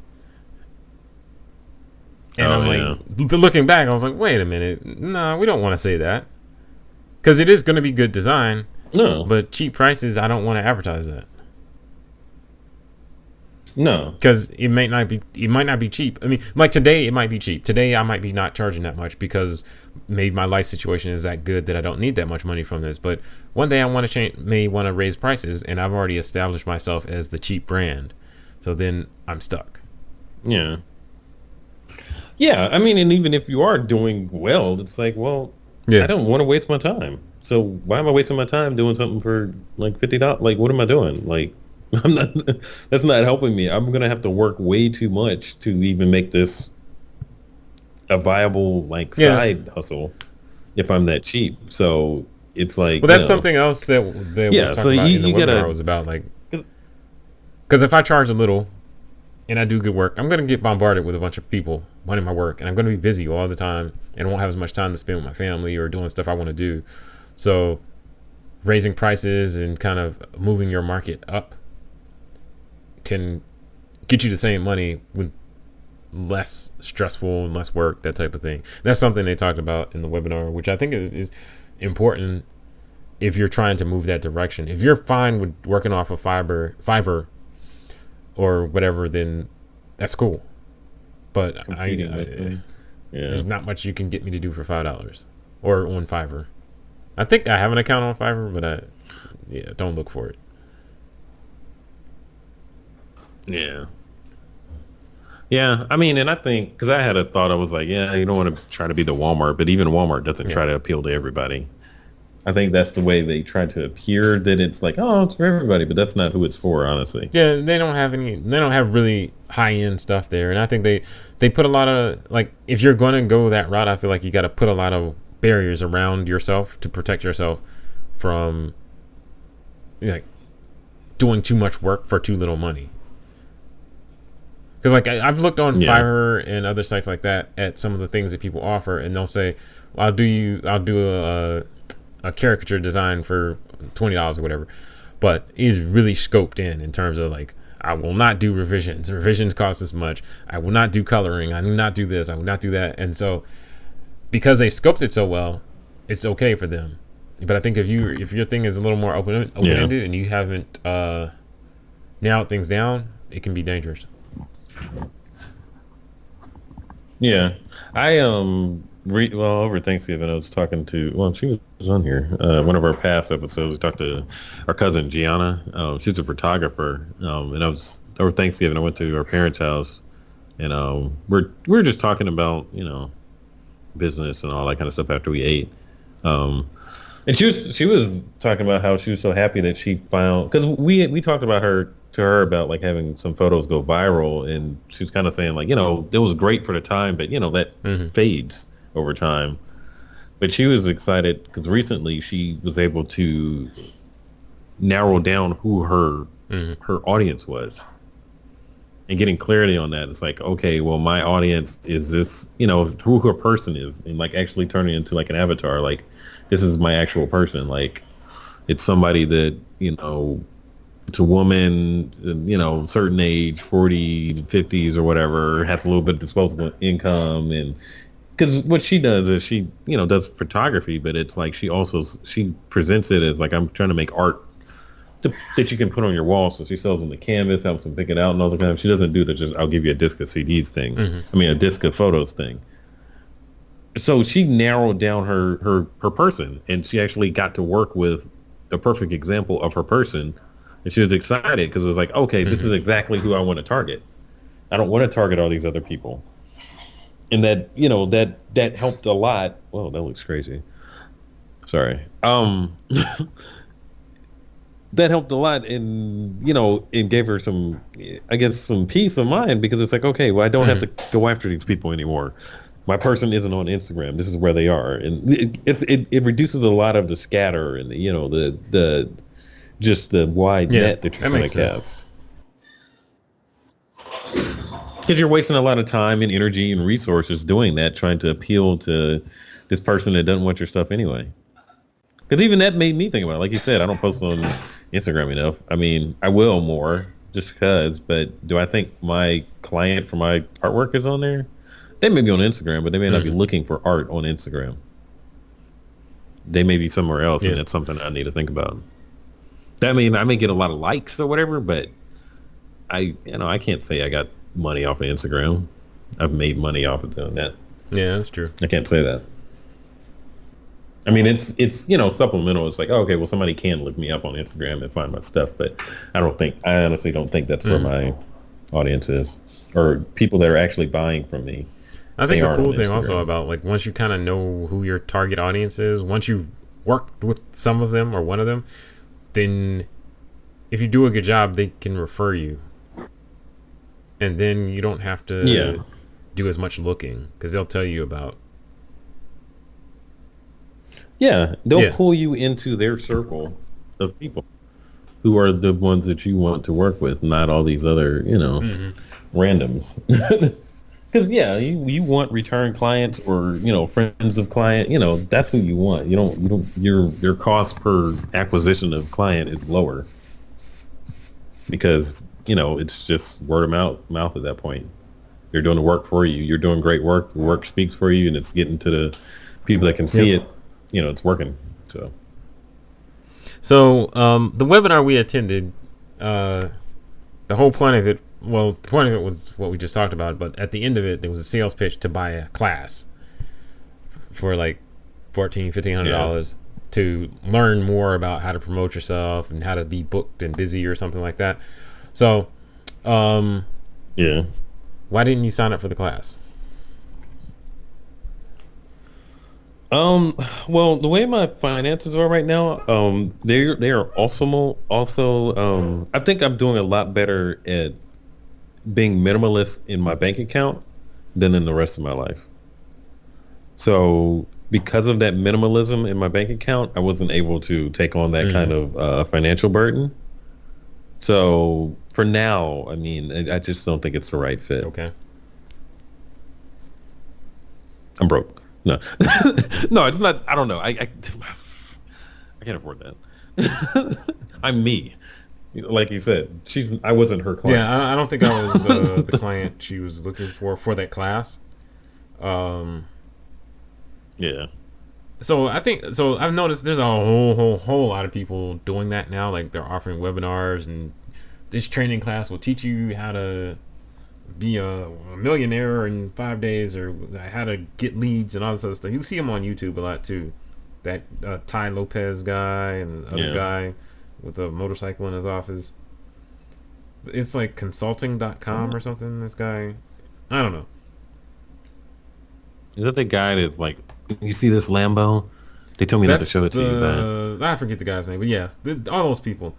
And I'm like, looking back, I was like, wait a minute, no, we don't want to say that, because it is going to be good design. No, but cheap prices, I don't want to advertise that. No, because it might not be cheap. I mean, like today it might be cheap. Today I might be not charging that much because maybe my life situation is that good that I don't need that much money from this. But one day I want to may want to raise prices, and I've already established myself as the cheap brand. So then I'm stuck. Yeah. Yeah, I mean, and even if you are doing well, it's like, well, I don't want to waste my time. So why am I wasting my time doing something for like $50? Like, what am I doing? Like, that's not helping me. I'm gonna have to work way too much to even make this a viable like side hustle if I'm that cheap. So it's like, well, that's something else that we was talking about in the webinar was about, like, because if I charge a little and I do good work, I'm gonna get bombarded with a bunch of people wanting my work, and I'm gonna be busy all the time and won't have as much time to spend with my family or doing stuff I want to do. So raising prices and kind of moving your market up can get you the same money with less stressful and less work, that type of thing. That's something they talked about in the webinar, which I think is important if you're trying to move that direction. If you're fine with working off of Fiverr or whatever, then that's cool. But there's not much you can get me to do for $5 or on Fiverr. I think I have an account on Fiverr, but don't look for it. Yeah, I mean, and I think, because I had a thought, I was like, you don't want to try to be the Walmart, but even Walmart doesn't try to appeal to everybody. I think that's the way they try to appear, that it's like, oh, it's for everybody, but that's not who it's for, honestly. Yeah, they don't have really high-end stuff there, and I think they put a lot of, like, if you're going to go that route, I feel like you got to put a lot of barriers around yourself to protect yourself from, like, doing too much work for too little money. Because like I've looked on Fiverr and other sites like that at some of the things that people offer, and they'll say, well, I'll do a caricature design for $20 or whatever, but it's really scoped in terms of like, I will not do revisions. Revisions cost this much. I will not do coloring. I will not do this. I will not do that. And so because they scoped it so well, it's okay for them. But I think if your thing is a little more open-ended and you haven't narrowed things down, it can be dangerous. Yeah, I over Thanksgiving I was talking to, she was on here, one of our past episodes. We talked to our cousin Gianna. She's a photographer, and I was over Thanksgiving I went to our parents' house, and we were just talking about business and all that kind of stuff after we ate, and she was talking about how she was so happy that she found, because we talked about her about like having some photos go viral, and she was kind of saying like, it was great for the time, but that fades over time. But she was excited because recently she was able to narrow down who her audience was, and getting clarity on that. It's like, okay, well, my audience is this, who her person is, and like actually turning into like an avatar, like this is my actual person. Like it's somebody that, it's a woman, certain age, 40, 50s or whatever, has a little bit of disposable income. And because what she does is she, does photography, but it's like she presents it as like, I'm trying to make art that you can put on your wall. So she sells them the canvas, helps them pick it out and all the time. She doesn't do the just, I'll give you a disc of CDs thing. I mean, a disc of photos thing. So she narrowed down her person, and she actually got to work with a perfect example of her person. And she was excited because it was like, okay, this is exactly who I want to target. I don't want to target all these other people. and that that helped a lot. Whoa, that looks crazy. Sorry. That helped a lot, and and gave her some, I guess, some peace of mind, because it's like, okay, well, I don't have Mm-hmm. to go after these people anymore. My person isn't on Instagram. This is where they are, and it reduces a lot of the scatter and the just the wide Yeah, net that you're that trying to makes sense. cast, because you're wasting a lot of time and energy and resources doing that, trying to appeal to this person that doesn't want your stuff anyway. Because even that made me think about it. Like you said, I don't post on Instagram enough. I mean, I will more just because, but do I think my client for my artwork is on there? They may be on Instagram, but they may not be Mm-hmm. looking for art on Instagram. They may be somewhere else, and Yeah. that's something I need to think about. That mean I may get a lot of likes or whatever, but I can't say I got money off of Instagram. I've made money off of doing that. Yeah, that's true. I can't say that. I mean, it's supplemental. It's like, oh, okay, well, somebody can look me up on Instagram and find my stuff, but I honestly don't think that's where Mm-hmm. my audience is, or people that are actually buying from me. I They think the aren't on cool thing also Instagram. about, like, once you kind of know who your target audience is, once you've worked with some of them or one of them, then if you do a good job, they can refer you, and then you don't have Yeah, to do as much looking because they'll tell you about. yeah, they'll Yeah. pull you into their circle of people who are the ones that you want to work with, not all these other, Mm-hmm. randoms. Because yeah, you want return clients, or friends of client. That's who you want. You don't your cost per acquisition of client is lower, because it's just word of mouth at that point. They're doing the work for you. You're doing great work. The work speaks for you, and it's getting to the people that can see Yep. it. It's working. So So the webinar we attended, uh, the whole point of it, well, the point of it was what we just talked about, but at the end of it, there was a sales pitch to buy a class for like 14, yeah, $1,500 to learn more about how to promote yourself and how to be booked and busy or something like that. So, um, yeah. why didn't you sign up for the class? Um, well, the way my finances are right now, they are also, I think I'm doing a lot better at being minimalist in my bank account than in the rest of my life. So because of that minimalism in my bank account, I wasn't able to take on that Mm-hmm. kind of financial burden. So for now, I mean, I just don't think it's the right fit. Okay. I'm broke. No, no, it's not. I don't know. I can't afford that. I'm me. Like you said, I wasn't her Yeah, client. I don't think I was the client she was looking for that class. Um, Yeah. so I think so. I've noticed there's a whole lot of people doing that now. Like they're offering webinars, and this training class will teach you how to be a millionaire in 5 days, or how to get leads and all this other stuff. You see them on YouTube a lot too. That Ty Lopez guy and the other Yeah. guy with a motorcycle in his office. It's like consulting.com or something. This guy, I don't know. Is that the guy that's like, you see this Lambo? They told me not to That's show it to you, but the I forget the guy's name, but yeah, all those people.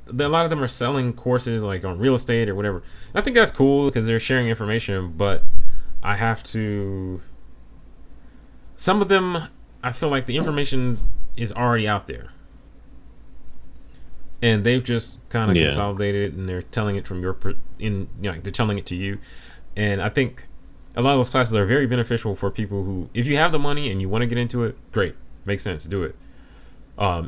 A lot of them are selling courses like on real estate or whatever. I think that's cool because they're sharing information, but I have to. Some of them, I feel like the information is already out there, and they've just kind of yeah, consolidated it, and they're telling it from they're telling it to you. And I think a lot of those classes are very beneficial for people who, if you have the money and you want to get into it, great, makes sense, do it.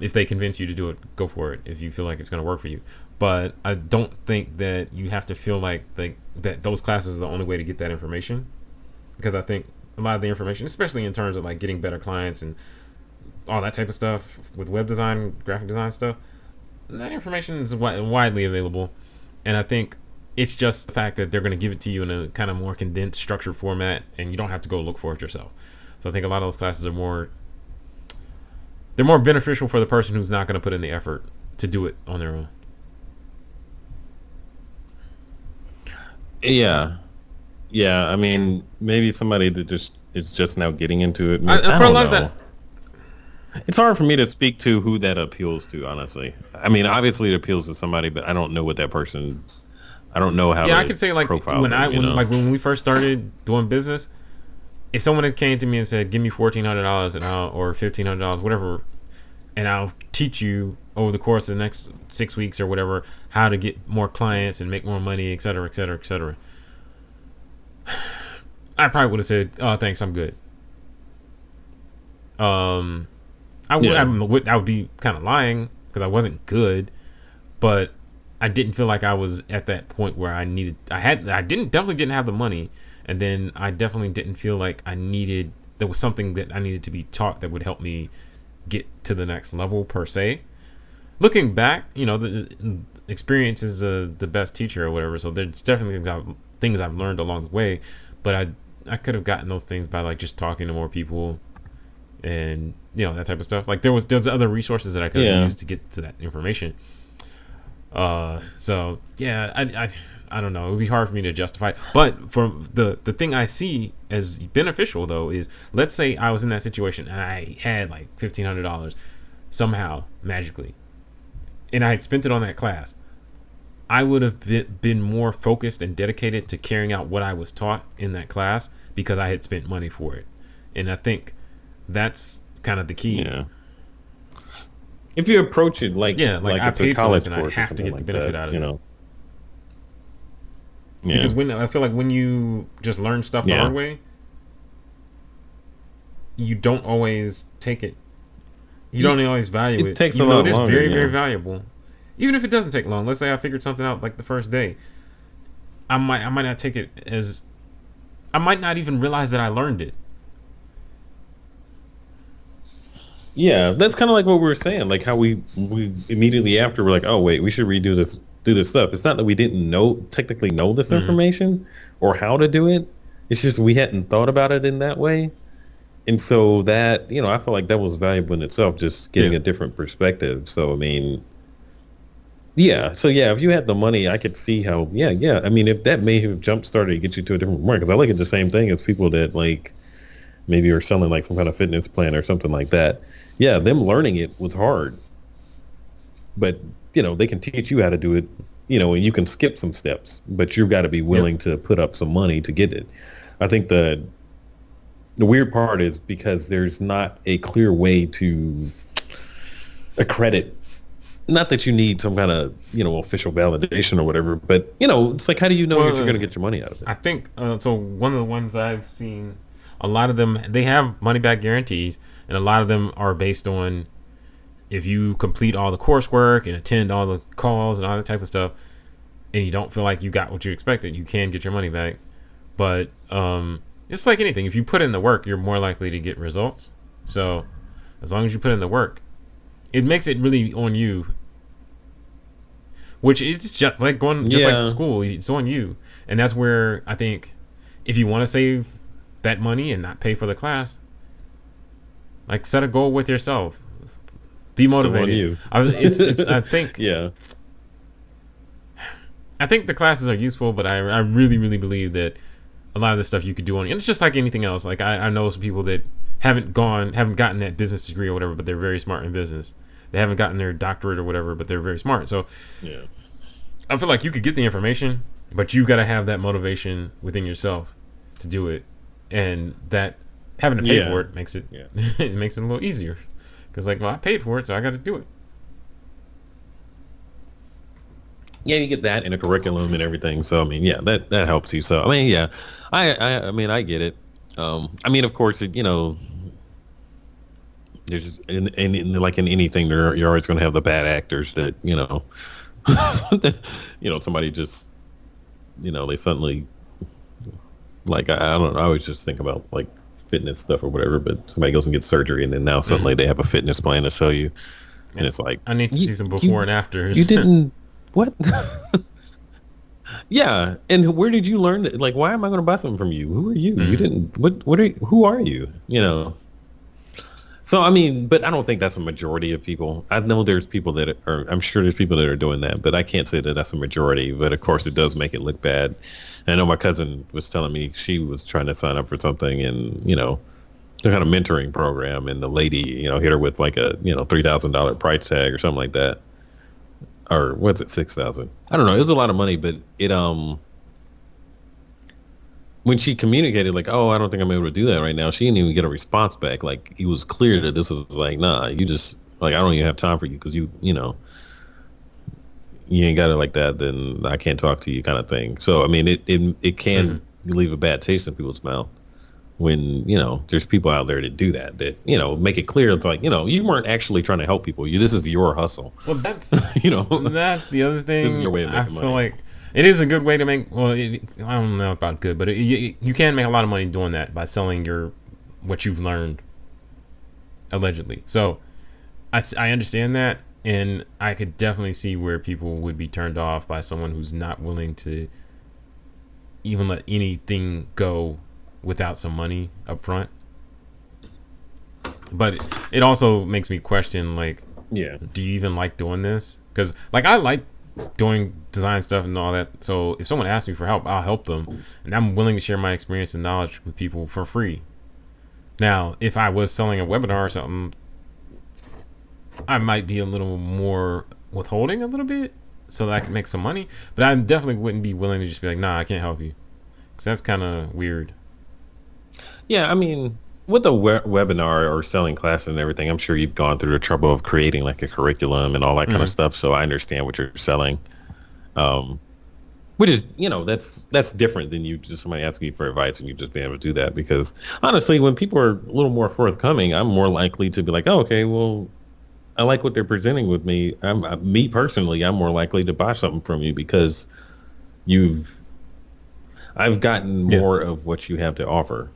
If they convince you to do it, go for it. If you feel like it's going to work for you, but I don't think that you have to feel like that those classes are the only way to get that information, because I think a lot of the information, especially in terms of like getting better clients and all that type of stuff with web design, graphic design stuff, that information is widely available, and I think it's just the fact that they're going to give it to you in a kind of more condensed, structured format, and you don't have to go look for it yourself. So I think a lot of those classes are they're more beneficial for the person who's not going to put in the effort to do it on their own. yeah, Yeah, I mean, maybe somebody that just is just now getting into it. I For a don't lot of know. that, It's hard for me to speak to who that appeals to, honestly. I mean, obviously it appeals to somebody, but I don't know what that person. I don't know how yeah, I to could say like profile them. when we first started doing business, if someone had came to me and said, "Give me $1,400 or $1,500, whatever, and I'll teach you over the course of the next 6 weeks or whatever how to get more clients and make more money, et cetera, et cetera, et cetera," I probably would have said, "Oh, thanks, I'm good." Um, Yeah, I would be kind of lying because I wasn't good, but I didn't feel like I was at that point where I didn't definitely didn't have the money, and then I definitely didn't feel like there was something that I needed to be taught that would help me get to the next level per se. Looking back, the experience is the best teacher or whatever. So there's definitely things I've learned along the way, but I could have gotten those things by like just talking to more people and that type of stuff. Like there's other resources that I could have yeah, used to get to that information. So yeah, I don't know. It would be hard for me to justify it. But for the thing I see as beneficial though is, let's say I was in that situation and I had like $1,500 somehow magically, and I had spent it on that class. I would have been more focused and dedicated to carrying out what I was taught in that class because I had spent money for it. And I think that's kind of the key. yeah. If you approach it Yeah, like like I it's a paid for this college and I course or have to something get the like benefit that, out of it. Yeah, Because when I feel like when you just learn stuff the yeah. hard way, you don't always take it. You don't always value It it, takes a even though lot it is longer. very, very Yeah, valuable. Even if it doesn't take long. Let's say I figured something out like the first day. I might not take it as I might not even realize that I learned it. yeah. That's kind of like what we were saying, like how we immediately after we're like, oh wait, we should redo this, do this stuff. It's not that we didn't technically know this Mm-hmm. information or how to do it. It's just we hadn't thought about it in that way. And so that, I feel like that was valuable in itself, just Yeah. getting a different perspective. So, I mean, yeah. So, yeah, if you had the money, I could see how, yeah, yeah. I mean, if that may have jump started to get you to a different market, because I look at the same thing as people that like maybe are selling like some kind of fitness plan or something like that. Yeah, them learning it was hard, but, they can teach you how to do it, and you can skip some steps, but you've got to be Yep. willing to put up some money to get it. I think the weird part is because there's not a clear way to accredit. Not that you need some kind of official validation or whatever, but it's like, how do you know that you're Well, going to get your money out of it? I think so. One of the ones I've seen, a lot of them they have money back guarantees, and a lot of them are based on if you complete all the coursework and attend all the calls and all that type of stuff, and you don't feel like you got what you expected, you can get your money back. But it's like anything. If you put in the work, you're more likely to get results. So as long as you put in the work, it makes it really on you. Which is just like Yeah, school. It's on you, and that's where I think if you want to save that money and not pay for the class, like set a goal with yourself. Be still on motivated. you. It's Yeah, I think the classes are useful, but I really really believe that a lot of the stuff you could do on, and it's just like anything else. Like I know some people that haven't gotten that business degree or whatever, but they're very smart in business. They haven't gotten their doctorate or whatever, but they're very smart. So yeah, I feel like you could get the information, but you got to have that motivation within yourself to do it, and that having to pay yeah, for it makes it yeah. it makes it a little easier. Because like, well, I paid for it, so I got to do it. Yeah, you get that in a curriculum and everything. So I mean, yeah, that helps you. So I mean, yeah, I mean, I get it. I mean, of course, there's like in anything, you're always going to have the bad actors that somebody just they suddenly like I don't know. I always just think about like fitness stuff or whatever, but somebody goes and gets surgery and then now suddenly Mm-hmm. they have a fitness plan to sell you, and Yeah. it's like I need to you see some before you and afters. you didn't what? Yeah, and where did you learn that? Like, why am I going to buy something from you? Who are you? You Mm-hmm. didn't. What? What are? Who are you? So I mean, but I don't think that's a majority of people. I know there's people that are. I'm sure there's people that are doing that, but I can't say that that's a majority. But of course, it does make it look bad. And I know my cousin was telling me she was trying to sign up for something, and some kind of mentoring program, and the lady, hit her with like a $3,000 price tag or something like that, or what's it, 6,000? I don't know. It was a lot of money, but it when she communicated like, oh, I don't think I'm able to do that right now, she didn't even get a response back. Like, it was clear that this was like, nah, you just like, I don't even have time for you because you ain't got it like that, then I can't talk to you, kind of thing. So I mean, it can leave a bad taste in people's mouth when there's people out there that do that make it clear. It's like, you weren't actually trying to help people. This is your hustle. Well, that's that's the other This is thing. your way of I making feel money. like it is a good way to make. Well, I don't know about good, but you can make a lot of money doing that by selling what you've learned allegedly. So I understand that, and I could definitely see where people would be turned off by someone who's not willing to even let anything go without some money up front. But it also makes me question, like, Yeah. do you even like doing this? Because, like, I like doing design stuff and all that. So if someone asks me for help, I'll help them, and I'm willing to share my experience and knowledge with people for free. Now, if I was selling a webinar or something, I might be a little more withholding a little bit so that I can make some money. But I definitely wouldn't be willing to just be like, nah, I can't help you, because that's kind of weird. Yeah, I mean, with a webinar or selling classes and everything, I'm sure you've gone through the trouble of creating like a curriculum and all that kind of stuff. So I understand what you're selling, which is, that's different than you just somebody asking you for advice and you just being able to do that. Because honestly, when people are a little more forthcoming, I'm more likely to be like, oh, okay, well, I like what they're presenting with me. Me personally, I'm more likely to buy something from you because you've I've gotten more of what you have to offer.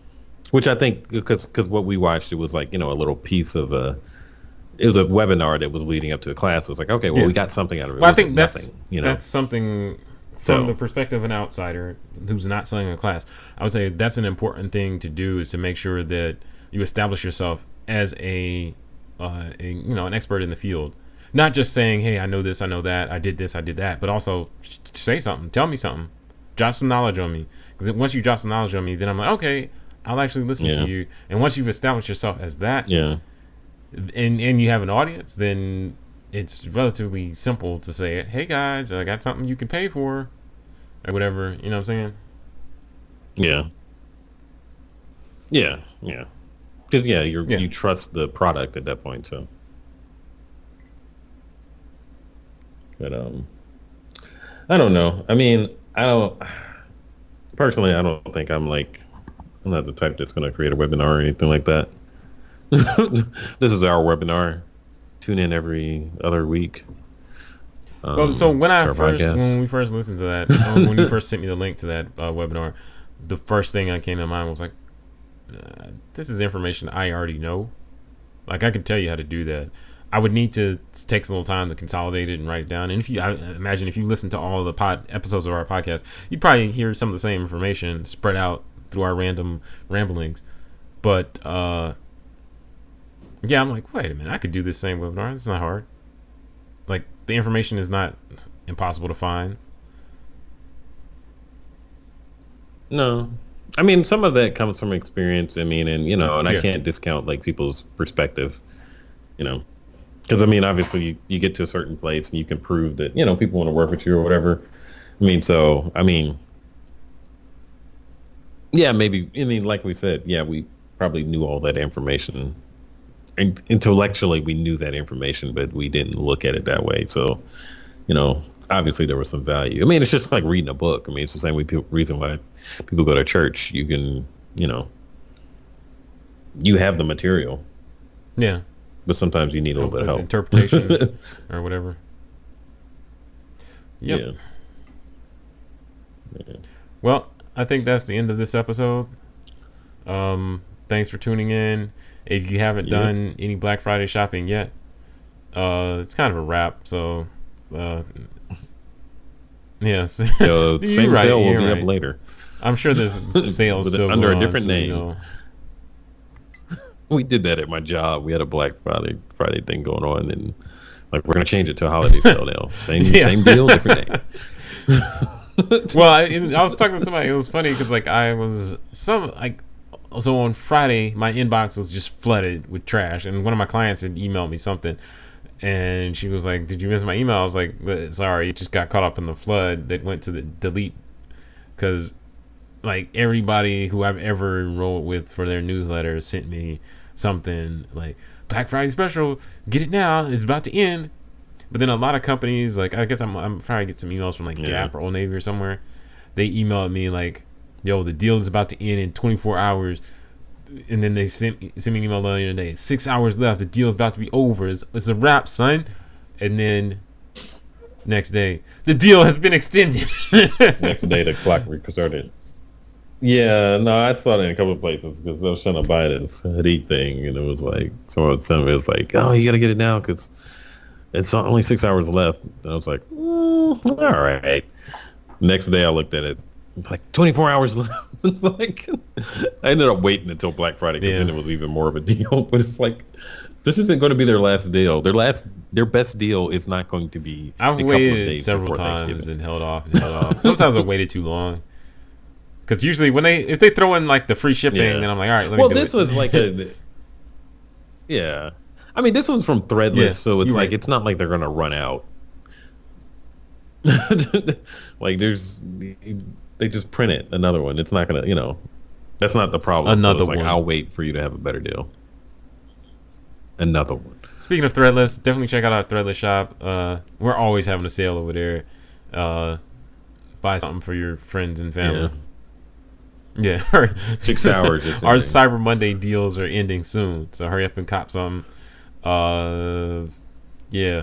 Which I think, because what we watched, it was like, a little piece of it was a webinar that was leading up to a class. It was like, okay, well, we got something out of it. Well, It I think wasn't that's nothing, that's something from the perspective of an outsider who's not selling a class. I would say that's an important thing to do, is to make sure that you establish yourself as an expert in the field. Not just saying, hey, I know this, I know that, I did this, I did that, but also say something, tell me something, drop some knowledge on me. Because once you drop some knowledge on me, then I'm like, okay, I'll actually listen to you. And once you've established yourself as that, and you have an audience, then it's relatively simple to say, hey guys, I got something you can pay for, or whatever. You know what I'm saying? Yeah. Yeah. Yeah. Because you trust the product at that point, so. But I don't know. I mean, I don't think I'm not the type that's going to create a webinar or anything like that. This is our webinar. Tune in every other week. Well, so when we first listened to that, when you first sent me the link to that webinar, the first thing that came to mind was like, this is information I already know. Like, I could tell you how to do that. I would need to take a little time to consolidate it and write it down. And I imagine if you listen to all the episodes of our podcast, you'd probably hear some of the same information spread out through our random ramblings. But I'm like, wait a minute, I could do this same webinar. It's not hard. Like, the information is not impossible to find. No. I mean, some of that comes from experience. I mean, and I can't discount like people's perspective, because I mean, obviously you get to a certain place and you can prove that, people want to work with you or whatever. I mean, yeah, maybe, like we said, yeah, we probably knew all that information. And intellectually, we knew that information, but we didn't look at it that way. So, obviously there was some value. I mean, it's just like reading a book. I mean, it's the same reason why people go to church. You can, you have the material. Yeah. But sometimes you need a little bit of help. Interpretation or whatever. Yep. Yeah. Well, I think that's the end of this episode. Thanks for tuning in. If you haven't done any Black Friday shopping yet, it's kind of a wrap. So, yes. Same sale will be up later. I'm sure there's sales still under going a different name. We did that at my job. We had a Black Friday thing going on, and like we're gonna change it to a holiday sale now. Same deal, different day. Well, I was talking to somebody. It was funny because like I was so on Friday my inbox was just flooded with trash, and one of my clients had emailed me something, and she was like, "Did you miss my email?" I was like, "Sorry, it just got caught up in the flood that went to the delete." Because like everybody who I've ever enrolled with for their newsletter sent me something like Black Friday special, get it now, it's about to end. But then a lot of companies, like I guess I'm trying to get some emails from like Gap or Old Navy or somewhere. They emailed me like, "Yo, the deal is about to end in 24 hours." And then they sent me an email the other day. 6 hours left. The deal is about to be over. It's a wrap, son. And then next day, the deal has been extended. Next day, the clock restarted. Yeah, no, I saw it in a couple of places because I was trying to buy this hoodie thing, and it was like someone sent me. It was like, "Oh, you got to get it now because it's only 6 hours left." And I was like, all right. Next day, I looked at it, like 24 hours left. It's like I ended up waiting until Black Friday because then it was even more of a deal. But it's like this isn't going to be their last deal. Their best deal is not going to be. I've waited several times and held off. Sometimes I waited too long. Because usually if they throw in like the free shipping, then I'm like, all right, let me do it. Well, this was like yeah. I mean, this was from Threadless, so it's like it's not like they're gonna run out. Like they just print it another one. It's not gonna, that's not the problem. Another so it's like I'll wait for you to have a better deal. Another one. Speaking of Threadless, definitely check out our Threadless shop. We're always having a sale over there. Buy something for your friends and family. Yeah. 6 hours. Our Cyber Monday deals are ending soon, so hurry up and cop something. Yeah.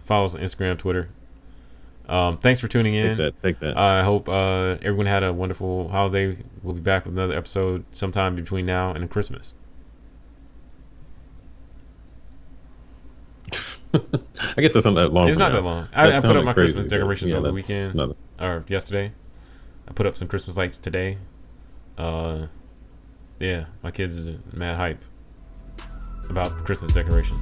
Follow us on Instagram, Twitter. Thanks for tuning in. Take that. I hope everyone had a wonderful holiday. We'll be back with another episode sometime between now and Christmas. I guess it's not that long. It's not that long. I put up my Christmas decorations over the weekend or yesterday. I put up some Christmas lights today. My kids are mad hype about Christmas decorations.